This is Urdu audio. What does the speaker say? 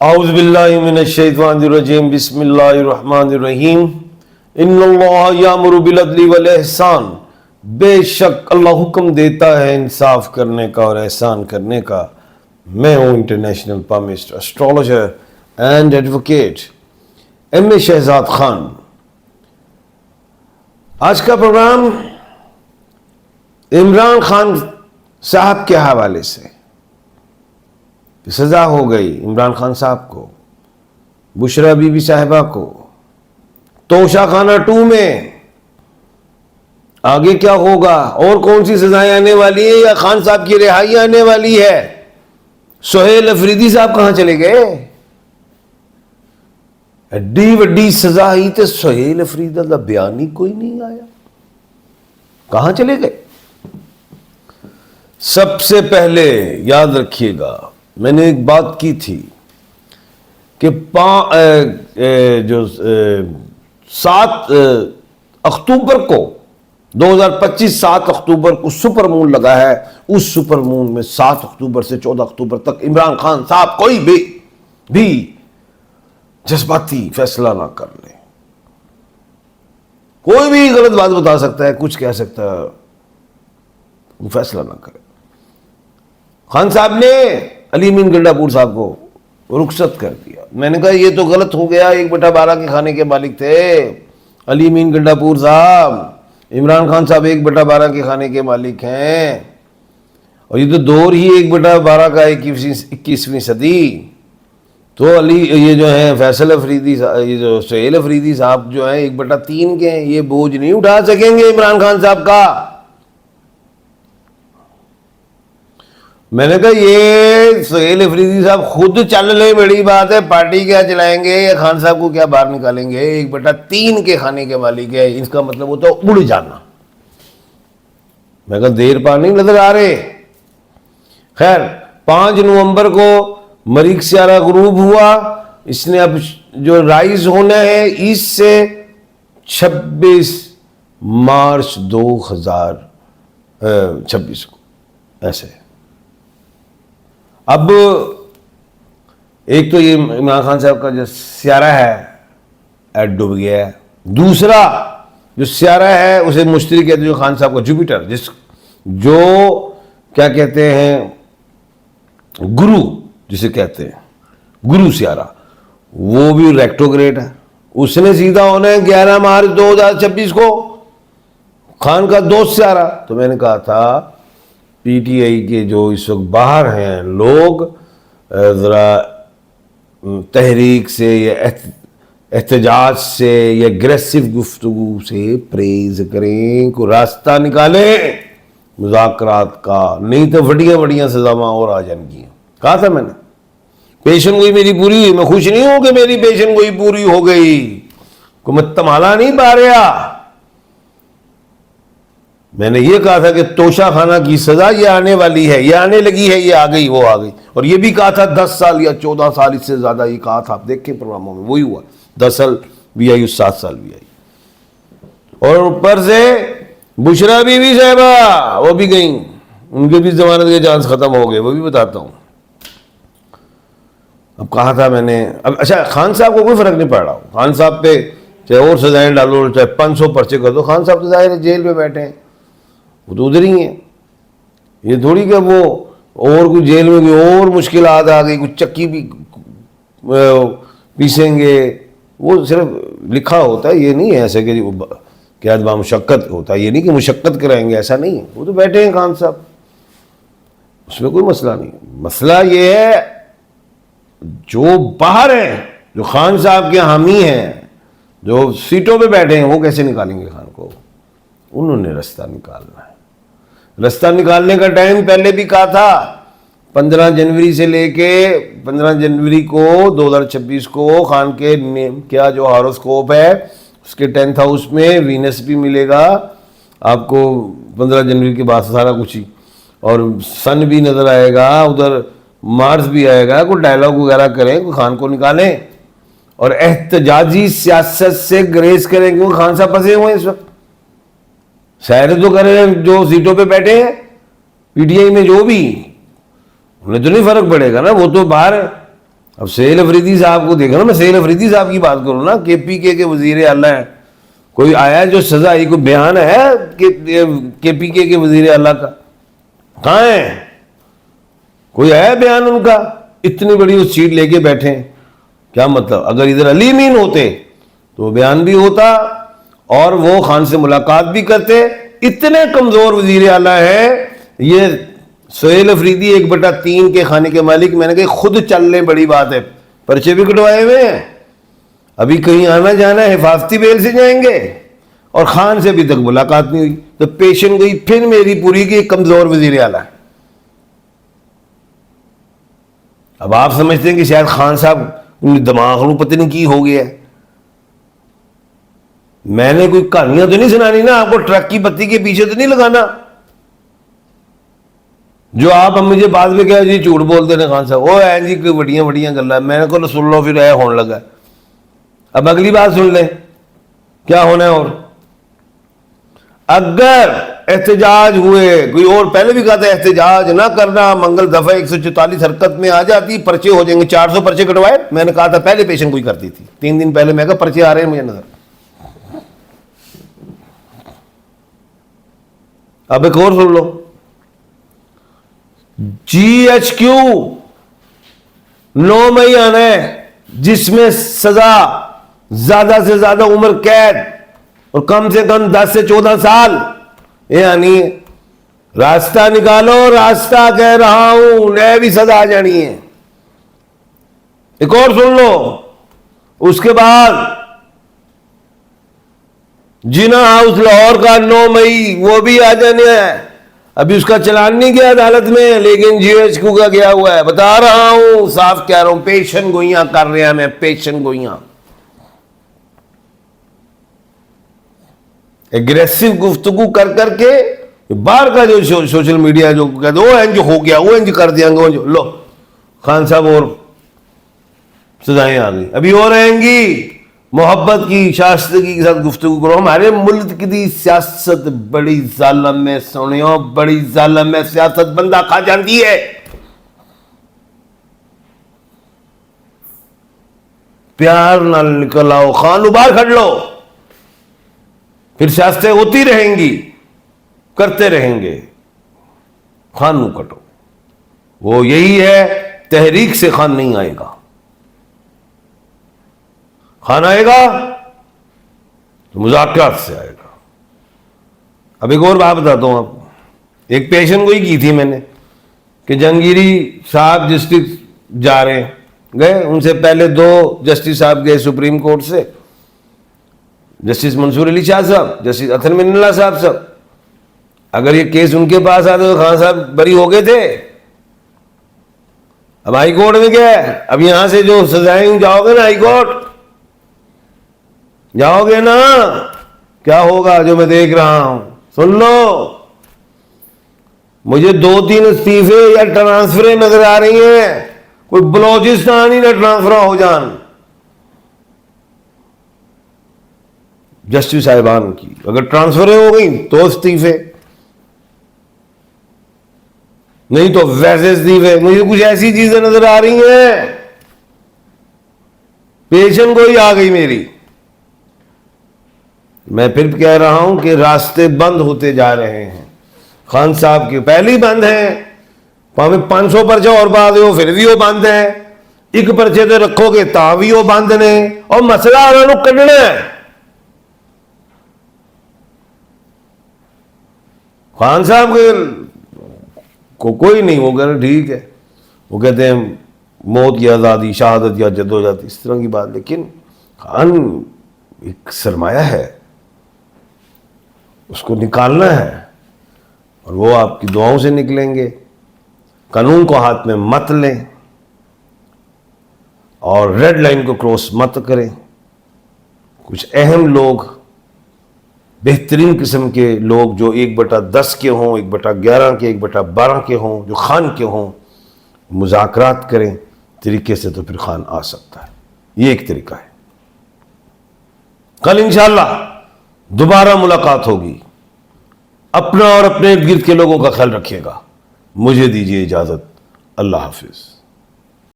اعوذ باللہ من الشیطان الرجیم بسم اللہ الرحمن الرحیم ان اللہ یامر بالعدل والاحسان، بے شک اللہ حکم دیتا ہے انصاف کرنے کا اور احسان کرنے کا۔ میں ہوں international palmist, astrologer and advocate M A Shahzad Khan. آج کا پروگرام عمران خان صاحب کے حوالے سے، سزا ہو گئی عمران خان صاحب کو، بشرا بی بی صاحبہ کو، توشہ خانہ 2 میں آگے کیا ہوگا اور کون سی سزائیں آنے والی ہیں، یا خان صاحب کی رہائی آنے والی ہے؟ سہیل افریدی صاحب کہاں چلے گئے؟ ایڈی وڈی سزا ہی تے سہیل افریدی کا بیان ہی کوئی نہیں آیا، کہاں چلے گئے؟ سب سے پہلے یاد رکھیے گا، میں نے ایک بات کی تھی کہ 7 اکتوبر کو 2025 7 اکتوبر کو سپر مون لگا ہے۔ اس سپر مون میں 7 اکتوبر سے 14 اکتوبر تک عمران خان صاحب کوئی بھی جذباتی فیصلہ نہ کر لیں، کوئی بھی غلط بات بتا سکتا ہے، کچھ کہہ سکتا ہے، وہ فیصلہ نہ کرے۔ خان صاحب نے علی امین گنڈا پور صاحب کو رخصت کر دیا۔ میں نے کہا یہ تو غلط ہو گیا، 1/12 کے کھانے کے مالک تھے علی امین گنڈا پور صاحب، عمران خان صاحب 1/12 کے کھانے کے مالک ہیں، اور یہ تو دور ہی 1/12 کا 21ویں صدی۔ تو یہ جو ہیں فیصل افریدی، یہ جو سہیل افریدی صاحب جو ہیں 1/3 کے ہیں، یہ بوجھ نہیں اٹھا سکیں گے عمران خان صاحب کا۔ میں نے کہا یہ سہیل افریدی صاحب خود چل لے، بڑی بات ہے، پارٹی کیا چلائیں گے یا خان صاحب کو کیا باہر نکالیں گے؟ 1/3 کے کھانے کے مالک ہے، اس کا مطلب ہوتا ہے اڑ جانا۔ میں کہا دیر پار نہیں نظر آ رہے۔ خیر 5 نومبر کو مریخ سیارہ غروب ہوا، اس نے اب جو رائز ہونا ہے ایسٹ سے 26 مارچ 2026 کو، ایسے۔ اب ایک تو یہ عمران خان صاحب کا جو سیارہ ہے ڈوب گیا ہے، دوسرا جو سیارہ ہے اسے مشتری کہتے ہیں، جو خان صاحب کا جوپیٹر، جو کیا کہتے ہیں گرو، جسے کہتے ہیں گرو سیارہ، وہ بھی ریکٹوگریڈ ہے، اس نے سیدھا ہونا ہے 11 مارچ 2026 کو، خان کا دوست سیارہ۔ تو میں نے کہا تھا پی ٹی آئی کے جو اس وقت باہر ہیں لوگ، ذرا تحریک سے یا احتجاج سے یا اگریسو گفتگو سے پرہیز کریں، کو راستہ نکالیں مذاکرات کا، نہیں تو بڑیاں سزاواں اور آ جائیں گی۔ کہا تھا میں نے، پیشن گوئی میری پوری ہوئی، میں خوش نہیں ہوں کہ میری پیشن گوئی پوری ہو گئی، کو میں تمالا نہیں پا رہا۔ میں نے یہ کہا تھا کہ توشہ خانہ کی سزا یہ آنے والی ہے، یہ آنے لگی ہے، یہ آ گئی، وہ آ گئی، اور یہ بھی کہا تھا 10 سال یا 14 سال، اس سے زیادہ یہ کہا تھا، آپ دیکھیں پروگراموں میں وہی ہوا، 10 سال بھی آئی، 7 سال بھی آئی، اور اوپر سے بشرا بی بی صاحبہ وہ بھی گئیں، ان کے بھی ضمانت کے چانس ختم ہو گئے، وہ بھی بتاتا ہوں۔ اب کہا تھا میں نے، اب اچھا خان صاحب کو کوئی فرق نہیں پڑ رہا، خان صاحب پہ چاہے اور سزائیں ڈالو، چاہے 500 پرچے کر دو، خان صاحب تو ظاہر ہے جیل میں بیٹھے ہیں، وہ تو ادھر ہی ہیں۔ یہ تھوڑی کہ وہ اور کوئی جیل میں کوئی اور مشکلات آ گئی، کچھ چکی بھی پیسیں گے، وہ صرف لکھا ہوتا ہے، یہ نہیں ہے ایسے کہ کیا مشقت ہوتا ہے، یہ نہیں کہ مشقت کرائیں گے، ایسا نہیں ہے، وہ تو بیٹھے ہیں خان صاحب، اس میں کوئی مسئلہ نہیں۔ مسئلہ یہ ہے جو باہر ہیں، جو خان صاحب کے حامی ہیں، جو سیٹوں پہ بیٹھے ہیں، وہ کیسے نکالیں گے خان کو؟ انہوں نے رستہ نکالنا ہے۔ رستہ نکالنے کا ٹائم پہلے بھی کہا تھا، 15 جنوری سے لے کے 15 جنوری کو 2026 کو خان کے کیا جو ہاروسکوپ ہے اس کے 10th ہاؤس میں وینس بھی ملے گا آپ کو 15 جنوری کے بعد سارا کچھ ہی، اور سن بھی نظر آئے گا، ادھر مارس بھی آئے گا، کوئی ڈائلاگ وغیرہ کریں، کوئی خان کو نکالیں اور احتجاجی سیاست سے گریز کریں، کیونکہ خان صاحب پھنسے ہوئے ہیں اس وقت، سیر تو کر رہے ہیں جو سیٹوں پہ بیٹھے ہیں پی ٹی آئی میں، جو بھی انہیں تو نہیں فرق پڑے گا نا، وہ تو باہر ہے، اب سہیل افریدی صاحب کو دیکھا نا، میں سہیل افریدی صاحب کی بات کروں نا، کے پی کے وزیر اعلیٰ ہیں، کوئی آیا جو سزا آئی، کوئی بیان ہے کے پی کے وزیر اعلیٰ کا؟ کہاں ہے؟ کوئی آیا بیان ان کا؟ اتنی بڑی وہ سیٹ لے کے بیٹھے ہیں، کیا مطلب؟ اگر ادھر علی امین ہوتے تو بیان بھی ہوتا اور وہ خان سے ملاقات بھی کرتے. اتنے کمزور وزیر اعلیٰ ہے یہ سہیل افریدی 1/3 کے کھانے کے مالک. میں نے کہا خود چل لیں بڑی بات ہے، پرچے بھی کٹوائے ہوئے ہیں، ابھی کہیں آنا جانا ہے حفاظتی بیل سے جائیں گے، اور خان سے ابھی تک ملاقات نہیں ہوئی. تو پیشن گئی پھر میری پوری کی کمزور وزیر اعلیٰ. اب آپ سمجھتے ہیں کہ شاید خان صاحب دماغ نو پتہ نہیں کی ہو گیا ہے. میں نے کوئی کہانیاں تو نہیں سنانی نا آپ کو، ٹرک کی بتی کے پیچھے تو نہیں لگانا جو آپ اب مجھے بعد میں کہا جی جھوٹ بولتے ہیں خان صاحب، وہ ہے جی کوئی بڑیاں بڑیاں گلا. میں نے کہا سن لو پھر اے ہونے لگا. اب اگلی بات سن لیں کیا ہونا ہے. اور اگر احتجاج ہوئے، کوئی اور پہلے بھی کہا تھا احتجاج نہ کرنا، منگل دفعہ 144 حرکت میں آ جاتی، پرچے ہو جائیں گے. 400 پرچے کٹوائے. میں نے کہا تھا پہلے پیشن گوئی کرتی تھی 3 دن پہلے. میں کہا پرچے آ رہے ہیں مجھے نظر. اب ایک اور سن لو، جی ایچ کیو 9 مئی آنا ہے، جس میں سزا زیادہ سے زیادہ عمر قید اور کم سے کم 10 سے 14 سال. یعنی راستہ نکالو، راستہ کہہ رہا ہوں، نئے بھی سزا آ جانی ہے. ایک اور سن لو، اس کے بعد جنا ہاؤس لاہور کا 9 مئی وہ بھی آ جانے ہے. ابھی اس کا چلان نہیں گیا عدالت میں، لیکن جی ایچ کیو کا گیا ہوا ہے. بتا رہا ہوں، صاف کہہ رہا ہوں، پیشن گوئیاں کر رہے ہیں. میں پیشن گوئیاں، ایگریسو گفتگو کر کر کے باہر کا جو سوشل میڈیا جو کہتے وہ انج ہو گیا، وہ انج کر دیا گے. لو خان صاحب اور سزائیں آ گئی. ابھی اور رہیں گی. محبت کی، شائستگی کے ساتھ گفتگو کرو. ہمارے ملک کی سیاست بڑی ظالم ہے، سنیو بڑی ظالم ہے سیاست، بندہ کھا جاندی ہے. پیار نہ نکل آؤ، خان ابار کھڑ لو، پھر سیاستیں ہوتی رہیں گی، کرتے رہیں گے. خان نو کٹو. وہ یہی ہے، تحریک سے خان نہیں آئے گا. خان آئے گا تو مذاکرات سے آئے گا. اب ایک اور بات بتاتا ہوں آپ کو. ایک پیشن گوئی کی تھی میں نے کہ جہانگیری صاحب جسٹس جا رہے ہیں، گئے. ان سے پہلے 2 جسٹس صاحب گئے سپریم کورٹ سے، جسٹس منصور علی شاہ صاحب، جسٹس اطہر من اللہ صاحب. اگر یہ کیس ان کے پاس آتے تو خان صاحب بری ہو گئے تھے. اب ہائی کورٹ میں گئے. اب یہاں سے جو سزائیں جاؤ گے نا ہائی کورٹ، جاؤ گے نا، کیا ہوگا جو میں دیکھ رہا ہوں. سن لو، مجھے 2-3 استعفے یا ٹرانسفریں نظر آ رہی ہیں. کوئی بلوچستان ہی نہ ٹرانسفر ہو جان جسٹس صاحبان کی. اگر ٹرانسفریں ہو گئی تو استعفے، نہیں تو ویسے استعفے. مجھے کچھ ایسی چیزیں نظر آ رہی ہیں. پیشن گوئی آ گئی میری. میں پھر کہہ رہا ہوں کہ راستے بند ہوتے جا رہے ہیں. خان صاحب کے پہلے ہی بند ہیں. 500 پرچہ اور بعد ہو پھر بھی وہ بند ہیں. ایک پرچے تو رکھو گے تا بھی وہ بند نے. اور مسئلہ انہوں نے کڈنا ہے. خان صاحب کو کوئی نہیں، وہ کہہ رہے ٹھیک ہے، وہ کہتے ہیں موت یا آزادی، شہادت یا جدوجہد، اس طرح کی بات. لیکن خان ایک سرمایہ ہے، اس کو نکالنا ہے، اور وہ آپ کی دعاؤں سے نکلیں گے. قانون کو ہاتھ میں مت لیں اور ریڈ لائن کو کراس مت کریں. کچھ اہم لوگ، بہترین قسم کے لوگ جو 1/10 کے ہوں، 1/11 کے، 1/12 کے ہوں، جو خان کے ہوں، مذاکرات کریں طریقے سے، تو پھر خان آ سکتا ہے. یہ ایک طریقہ ہے. کل انشاءاللہ دوبارہ ملاقات ہوگی. اپنا اور اپنے ارد گرد کے لوگوں کا خیال رکھیے گا. مجھے دیجیے اجازت. اللہ حافظ.